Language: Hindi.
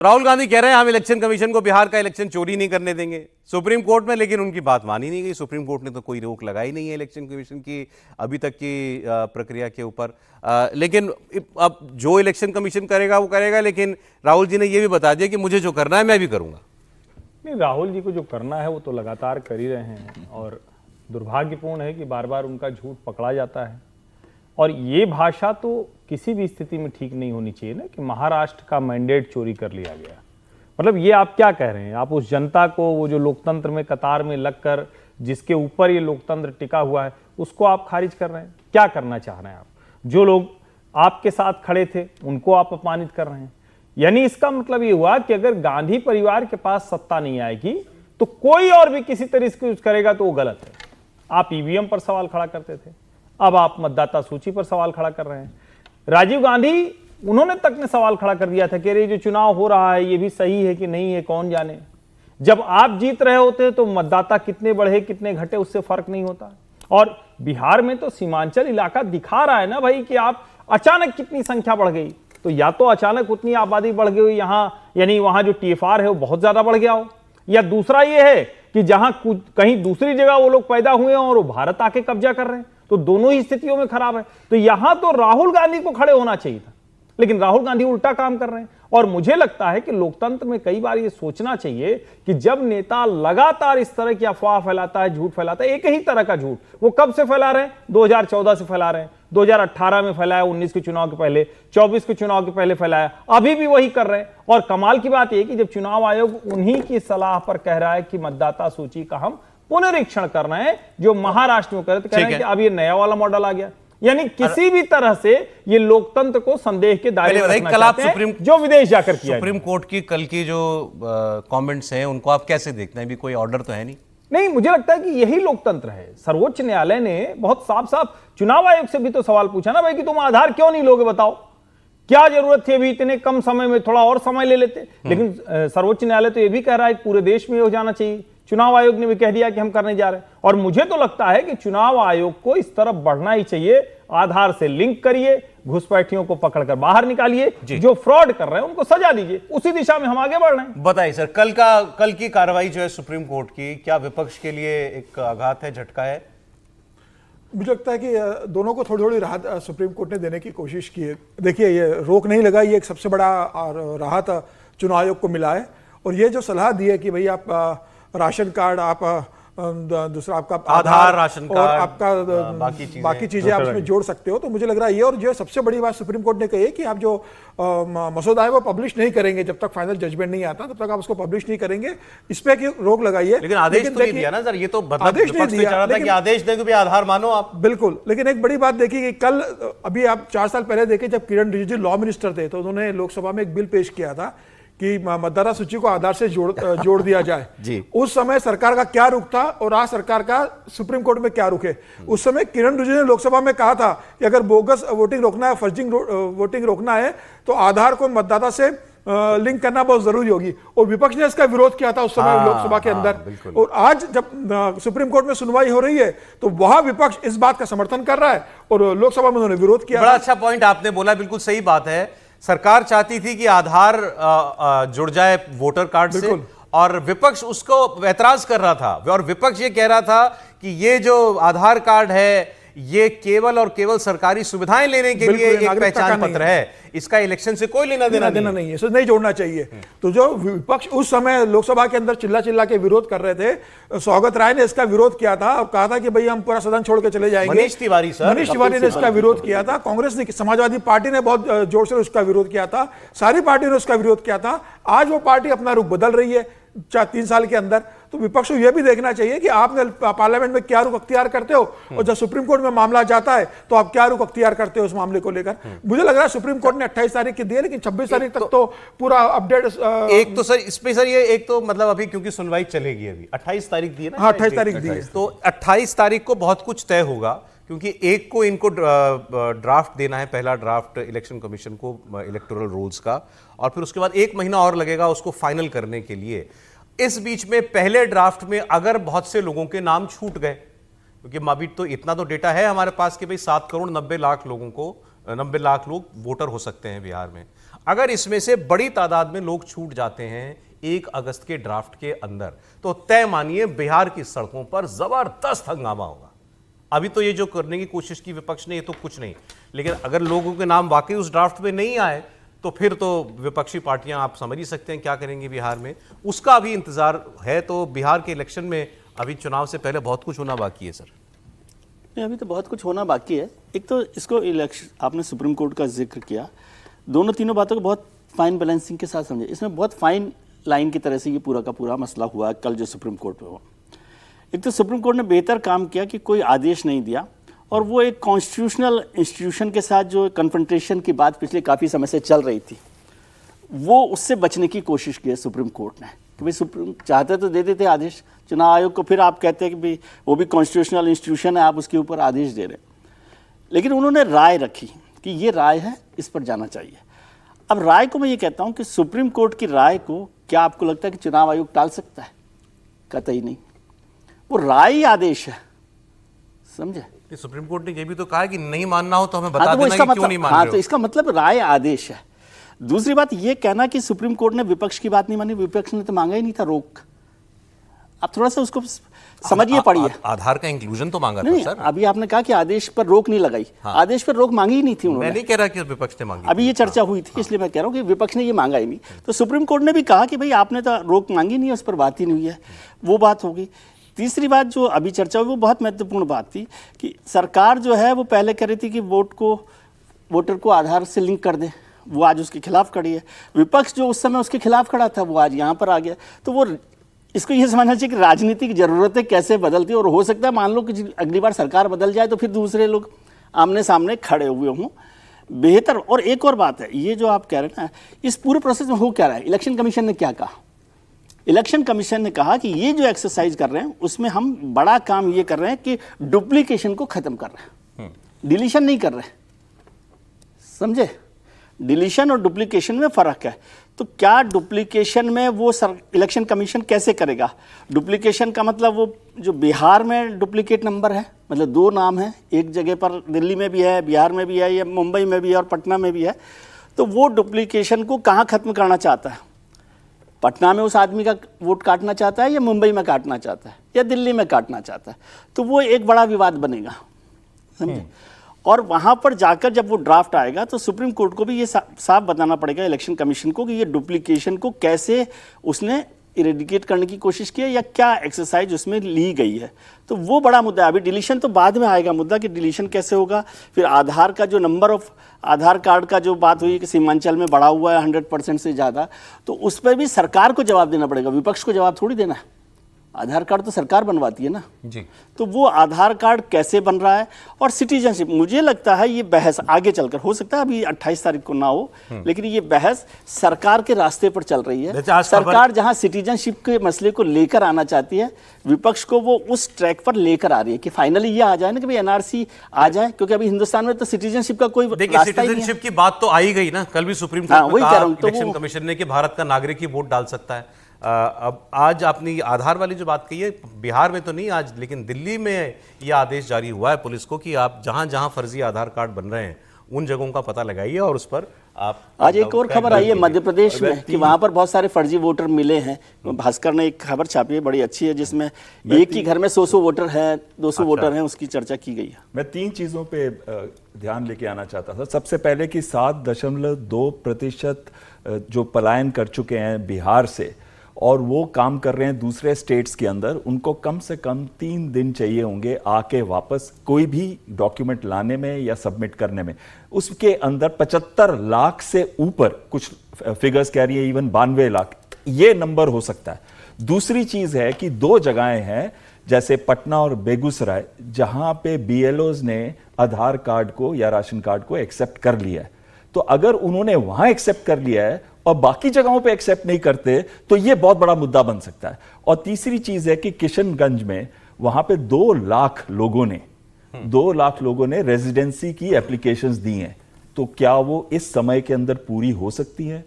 राहुल गांधी कह रहे हैं हम इलेक्शन कमीशन को बिहार का इलेक्शन चोरी नहीं करने देंगे सुप्रीम कोर्ट में, लेकिन उनकी बात मानी नहीं गई। सुप्रीम कोर्ट ने तो कोई रोक लगाई नहीं है इलेक्शन कमीशन की अभी तक की प्रक्रिया के ऊपर। लेकिन अब जो इलेक्शन कमीशन करेगा वो करेगा, लेकिन राहुल जी ने ये भी बता दिया कि मुझे जो करना है मैं भी करूंगा। नहीं, राहुल जी को जो करना है वो तो लगातार कर ही रहे हैं, और दुर्भाग्यपूर्ण है कि बार बार उनका झूठ पकड़ा जाता है। और ये भाषा तो किसी भी स्थिति में ठीक नहीं होनी चाहिए ना कि महाराष्ट्र का मैंडेट चोरी कर लिया गया। मतलब ये आप क्या कह रहे हैं? आप उस जनता को, वो जो लोकतंत्र में कतार में लगकर जिसके ऊपर ये लोकतंत्र टिका हुआ है, उसको आप खारिज कर रहे हैं। क्या करना चाह रहे हैं आप? जो लोग आपके साथ खड़े थे उनको आप अपमानित कर रहे हैं। यानी इसका मतलब ये हुआ कि अगर गांधी परिवार के पास सत्ता नहीं आएगी तो कोई और भी किसी तरह से यूज करेगा तो वो गलत है। आप ईवीएम पर सवाल खड़ा करते थे, अब आप मतदाता सूची पर सवाल खड़ा कर रहे हैं। राजीव गांधी, उन्होंने तक ने सवाल खड़ा कर दिया था कि अरे जो चुनाव हो रहा है ये भी सही है कि नहीं है, कौन जाने। जब आप जीत रहे होते तो मतदाता कितने बढ़े कितने घटे उससे फर्क नहीं होता। और बिहार में तो सीमांचल इलाका दिखा रहा है ना भाई कि आप अचानक कितनी संख्या बढ़ गई। तो या तो अचानक उतनी आबादी बढ़ गई यहां, यानी वहां जो टीएफआर है वो बहुत ज्यादा बढ़ गया हो, या दूसरा ये है कि जहां कहीं दूसरी जगह वो लोग पैदा हुए हैं और वो भारत आके कब्जा कर रहे हैं। तो दोनों ही स्थितियों में खराब है। तो यहां तो राहुल गांधी को खड़े होना चाहिए था, लेकिन राहुल गांधी उल्टा काम कर रहे हैं। और मुझे लगता है कि लोकतंत्र में कई बार ये सोचना चाहिए कि जब नेता लगातार इस तरह की अफवाह फैलाता है, झूठ फैलाता है, एक ही तरह का झूठ, वो कब से फैला रहे हैं? 2014 से फैला रहे हैं, 2018 में फैलाया, 19 के चुनाव के पहले, 24 के चुनाव के पहले फैलाया, अभी भी वही कर रहे हैं। और कमाल की बात यह कि जब चुनाव आयोग उन्हीं की सलाह पर कह रहा है कि मतदाता सूची का हम पुनरीक्षण कर रहे हैं, जो महाराष्ट्र में करे, तो कह रहे हैं कि अब ये नया वाला मॉडल आ गया। यानी किसी भी तरह से ये लोकतंत्र को संदेह के दायरे में रखना चाहते हैं, जो विदेश जाकर किया। सुप्रीम कोर्ट की कल की जो कमेंट्स हैं उनको आप कैसे देखते हैं? अभी कोई ऑर्डर तो है नहीं, मुझे लगता है कि यही लोकतंत्र है। सर्वोच्च न्यायालय ने बहुत साफ साफ चुनाव आयोग से भी तो सवाल पूछा ना भाई कि तुम आधार क्यों नहीं लोगे, बताओ क्या जरूरत थी अभी इतने कम समय में, थोड़ा और समय ले लेते। लेकिन सर्वोच्च न्यायालय तो यह भी कह रहा है कि पूरे देश में हो जाना चाहिए। चुनाव आयोग ने भी कह दिया कि हम करने जा रहे हैं। और मुझे तो लगता है कि चुनाव आयोग को इस तरफ बढ़ना ही चाहिए। आधार से लिंक करिए, घुसपैठियों को पकड़कर बाहर निकालिए, जो फ्रॉड कर रहे हैं उनको सजा दीजिए। उसी दिशा में हम आगे बढ़ रहे हैं। बताइए सर, कल की कार्रवाई जो है सुप्रीम कोर्ट की, क्या विपक्ष के लिए एक आघात है, झटका है? मुझे लगता है कि दोनों को थोड़ी थोड़ी राहत सुप्रीम कोर्ट ने देने की कोशिश की है। देखिए, ये रोक नहीं लगाई, ये एक सबसे बड़ा राहत चुनाव आयोग को मिला है। और ये जो सलाह दी है कि भाई आप राशन कार्ड, आप दूसरा आपका आधार, राशन कार्ड, और आपका बाकी चीजें आप इसमें जोड़ सकते हो, तो मुझे लग रहा है ये। और जो सबसे बड़ी बात सुप्रीम कोर्ट ने कही है कि आप जो मसौदा है वो पब्लिश नहीं करेंगे, जब तक फाइनल जजमेंट नहीं आता तब तक आप उसको पब्लिश नहीं करेंगे। इस पे की रोक लगाई है। लेकिन आदेश तो नहीं दिया ना सर, ये तो आदेश नहीं दिया था कि आदेश देंगे भी आधार मानो आप। बिल्कुल, लेकिन एक बड़ी बात देखिए कि कल, अभी आप 4 साल पहले देखें जब किरण रिजिजू लॉ मिनिस्टर थे, तो उन्होंने लोकसभा में एक बिल पेश किया था कि मतदाता सूची को आधार से जोड़ दिया जाए। जी। उस समय सरकार का क्या रुख था और आज सरकार का सुप्रीम कोर्ट में क्या रुख है। उस समय किरण रिजिजू ने लोकसभा में कहा था कि अगर बोगस वोटिंग रोकना है, फर्जिंग वोटिंग रोकना है, तो आधार को मतदाता से लिंक करना बहुत जरूरी होगी। और विपक्ष ने इसका विरोध किया था उस समय लोकसभा के अंदर। और आज जब सुप्रीम कोर्ट में सुनवाई हो रही है तो वहां विपक्ष इस बात का समर्थन कर रहा है और लोकसभा में उन्होंने विरोध किया। बड़ा अच्छा पॉइंट आपने बोला, बिल्कुल सही बात है। सरकार चाहती थी कि आधार जुड़ जाए वोटर कार्ड से, और विपक्ष उसको ऐतराज कर रहा था। और विपक्ष ये कह रहा था कि ये जो आधार कार्ड है ये केवल और केवल सरकारी सुविधाएं लेने के लिए एक पहचान पत्र है, इसका इलेक्शन से कोई लेना देना नहीं है, इसे नहीं जोड़ना चाहिए। तो जो विपक्ष उस समय लोकसभा के अंदर चिल्ला चिल्ला के विरोध कर रहे थे, स्वागत राय ने इसका विरोध किया था और कहा था कि भाई हम पूरा सदन छोड़ के चले जाएंगे। मनीष तिवारी ने इसका विरोध किया था। कांग्रेस ने, समाजवादी पार्टी ने बहुत जोर से उसका विरोध किया था। सारी पार्टियों ने उसका विरोध किया था। आज वो पार्टी अपना रुख बदल रही है 3 साल के अंदर। तो विपक्ष को यह भी देखना चाहिए कि आपने पार्लियामेंट में क्या रुख अख्तियार करते हो, और जब सुप्रीम कोर्ट में मामला जाता है तो आप क्या रुख अख्तियार करते हो उस मामले को लेकर। मुझे लग रहा है सुप्रीम कोर्ट ने 28 तारीख की दी है, लेकिन 26 तारीख तक तो पूरा अपडेट। एक तो सर इसमें सर ये एक तो मतलब अभी क्योंकि सुनवाई चलेगी, अभी 28 तारीख दी है ना। हाँ, 28 तारीख दी है। तो 28 तारीख को बहुत कुछ तय होगा, क्योंकि एक को इनको ड्राफ्ट देना है, पहला ड्राफ्ट इलेक्शन कमीशन को इलेक्टोरल रूल्स का, और फिर उसके बाद 1 महीना और लगेगा उसको फाइनल करने के लिए। इस बीच में पहले ड्राफ्ट में अगर बहुत से लोगों के नाम छूट गए, क्योंकि अभी तो इतना तो डेटा है हमारे पास कि भाई 7 करोड़ 90 लाख लोगों को 90 लाख लोग वोटर हो सकते हैं बिहार में। अगर इसमें से बड़ी तादाद में लोग छूट जाते हैं 1 अगस्त के ड्राफ्ट के अंदर, तो तय मानिए बिहार की सड़कों पर जबरदस्त हंगामा होगा। अभी तो ये जो करने की कोशिश की विपक्ष ने, ये तो कुछ नहीं, लेकिन अगर लोगों के नाम वाकई उस ड्राफ्ट में नहीं आए तो फिर तो विपक्षी पार्टियां, आप समझ ही सकते हैं क्या करेंगी बिहार में। उसका अभी इंतजार है। तो बिहार के इलेक्शन में अभी चुनाव से पहले बहुत कुछ होना बाकी है सर। नहीं, अभी तो बहुत कुछ होना बाकी है। एक तो इसको इलेक्शन, आपने सुप्रीम कोर्ट का जिक्र किया, दोनों तीनों बातों को बहुत फाइन बैलेंसिंग के साथ समझे। इसमें बहुत फाइन लाइन की तरह से ये पूरा का पूरा मसला हुआ कल जो सुप्रीम कोर्ट में हुआ। एक तो सुप्रीम कोर्ट ने बेहतर काम किया कि कोई आदेश नहीं दिया, और वो एक कॉन्स्टिट्यूशनल इंस्टीट्यूशन के साथ जो कन्फ्रंटेशन की बात पिछले काफ़ी समय से चल रही थी, वो उससे बचने की कोशिश की है सुप्रीम कोर्ट ने कि भाई सुप्रीम चाहते तो दे देते आदेश चुनाव आयोग को, फिर आप कहते हैं कि भाई वो भी कॉन्स्टिट्यूशनल इंस्टीट्यूशन है, आप उसके ऊपर आदेश दे रहे हैं। लेकिन उन्होंने राय रखी कि ये राय है, इस पर जाना चाहिए। अब राय को मैं ये कहता हूँ कि सुप्रीम कोर्ट की राय को क्या आपको लगता है कि चुनाव आयोग टाल सकता है? कतई नहीं, वो राय ही आदेश है, समझे। सुप्रीम कोर्ट ने यह भी तो कहा कि नहीं मानना हो तो हमें हाँ, बता तो देना इसका कि क्यों मतलब, नहीं मान हाँ, रहे तो हो। इसका मतलब राय आदेश है। दूसरी बात ये कहना कि सुप्रीम कोर्ट ने विपक्ष की बात नहीं मानी, विपक्ष ने तो मांगा ही नहीं था रोक। आप थोड़ा सा उसको समझिए, पढ़िए। आधार का इंक्लूजन तो मांगा था नहीं, सर। अभी आपने कहा कि आदेश पर रोक नहीं लगाई। हाँ। आदेश पर रोक मांगी ही नहीं थी मैं उन्होंने। नहीं कह रहा कि विपक्ष ने मांगी, अभी ये चर्चा हुई थी, इसलिए मैं कह रहा हूँ कि विपक्ष ने ये मांगा ही नहीं। तो सुप्रीम कोर्ट ने भी कहा कि भाई आपने तो रोक मांगी नहीं है, उस पर बात ही नहीं हुई है, वो बात होगी। तीसरी बात जो अभी चर्चा हुई वो बहुत महत्वपूर्ण बात थी कि सरकार जो है वो पहले कह रही थी कि वोटर को आधार से लिंक कर दे, वो आज उसके खिलाफ खड़ी है। विपक्ष जो उस समय उसके खिलाफ खड़ा था वो आज यहाँ पर आ गया। तो वो इसको ये समझना चाहिए कि राजनीतिक जरूरतें कैसे बदलती है, और हो सकता है मान लो कि अगली बार सरकार बदल जाए तो फिर दूसरे लोग आमने सामने खड़े हुए हों, बेहतर। और एक और बात है, ये जो आप कह रहे हैं ना, इस पूरे प्रोसेस में हो क्या रहा है, इलेक्शन कमीशन ने क्या कहा? इलेक्शन कमीशन ने कहा कि ये जो एक्सरसाइज कर रहे हैं उसमें हम बड़ा काम ये कर रहे हैं कि डुप्लीकेशन को खत्म कर रहे हैं, डिलीशन नहीं कर रहे, समझे। डिलीशन और डुप्लीकेशन में फर्क है। तो क्या डुप्लीकेशन में वो इलेक्शन कमीशन कैसे करेगा? डुप्लीकेशन का मतलब वो जो बिहार में डुप्लीकेट नंबर है, मतलब 2 नाम है, एक जगह पर दिल्ली में भी है, बिहार में भी है, या मुंबई में भी है और पटना में भी है, तो वो डुप्लीकेशन को कहाँ खत्म करना चाहता है? पटना में उस आदमी का वोट काटना चाहता है, या मुंबई में काटना चाहता है, या दिल्ली में काटना चाहता है? तो वो एक बड़ा विवाद बनेगा, समझे। और वहाँ पर जाकर जब वो ड्राफ्ट आएगा तो सुप्रीम कोर्ट को भी ये साफ बताना पड़ेगा इलेक्शन कमीशन को कि ये डुप्लीकेशन को कैसे उसने इरेडिकेट करने की कोशिश की है, या क्या एक्सरसाइज उसमें ली गई है। तो वो बड़ा मुद्दा है। अभी डिलीशन तो बाद में आएगा मुद्दा कि डिलीशन कैसे होगा। फिर आधार का जो नंबर ऑफ आधार कार्ड का जो बात हुई कि सीमांचल में बढ़ा हुआ है 100% से ज़्यादा, तो उस पर भी सरकार को जवाब देना पड़ेगा, विपक्ष को जवाब थोड़ी देना है। आधार कार्ड तो सरकार बनवाती है ना जी। तो वो आधार कार्ड कैसे बन रहा है, और सिटीजनशिप, मुझे लगता है ये बहस आगे चलकर, हो सकता है अभी 28 तारीख को ना हो, लेकिन ये बहस सरकार के रास्ते पर चल रही है। सरकार जहां सिटीजनशिप के मसले को लेकर आना चाहती है, विपक्ष को वो उस ट्रैक पर लेकर आ रही है कि फाइनली ये आ जाए ना कि भाई एनआरसी आ जाए, क्योंकि अभी हिंदुस्तान में तो सिटीजनशिप का कोई रास्ता ही नहीं है। सिटीजनशिप की बात तो आई गई ना, कल भी सुप्रीम कोर्ट में कहा इलेक्शन कमीशन ने कि भारत का नागरिक ही वोट डाल सकता है। अब आज आपने आधार वाली जो बात कही है, बिहार में तो नहीं आज, लेकिन दिल्ली में यह आदेश जारी हुआ है पुलिस को कि आप जहां जहां फर्जी आधार कार्ड बन रहे हैं उन जगहों का पता लगाइए और उस पर आप। आज एक और खबर आई है मध्य प्रदेश में कि वहां पर बहुत सारे फर्जी वोटर मिले हैं। भास्कर ने एक खबर छापी है, बड़ी अच्छी है, जिसमें एक ही घर में 100 वोटर है, 200 वोटर हैं, उसकी चर्चा की गई है। मैं 3 चीजों पे ध्यान लेके आना चाहता था। सबसे पहले कि 7.2% जो पलायन कर चुके हैं बिहार से और वो काम कर रहे हैं दूसरे स्टेट्स के अंदर, उनको कम से कम 3 दिन चाहिए होंगे आके वापस कोई भी डॉक्यूमेंट लाने में या सबमिट करने में। उसके अंदर 75 लाख से ऊपर, कुछ फिगर्स कह रही है इवन 92 लाख, ये नंबर हो सकता है। दूसरी चीज है कि 2 जगहें हैं जैसे पटना और बेगूसराय जहां पे BLOs ने आधार कार्ड को या राशन कार्ड को एक्सेप्ट कर लिया है। तो अगर उन्होंने वहां एक्सेप्ट कर लिया है और बाकी जगहों पे एक्सेप्ट नहीं करते तो ये बहुत बड़ा मुद्दा बन सकता है। और तीसरी चीज है कि किशनगंज में वहां पे 2 लाख लोगों ने रेजिडेंसी की एप्लीकेशंस दी हैं। तो क्या वो इस समय के अंदर पूरी हो सकती है?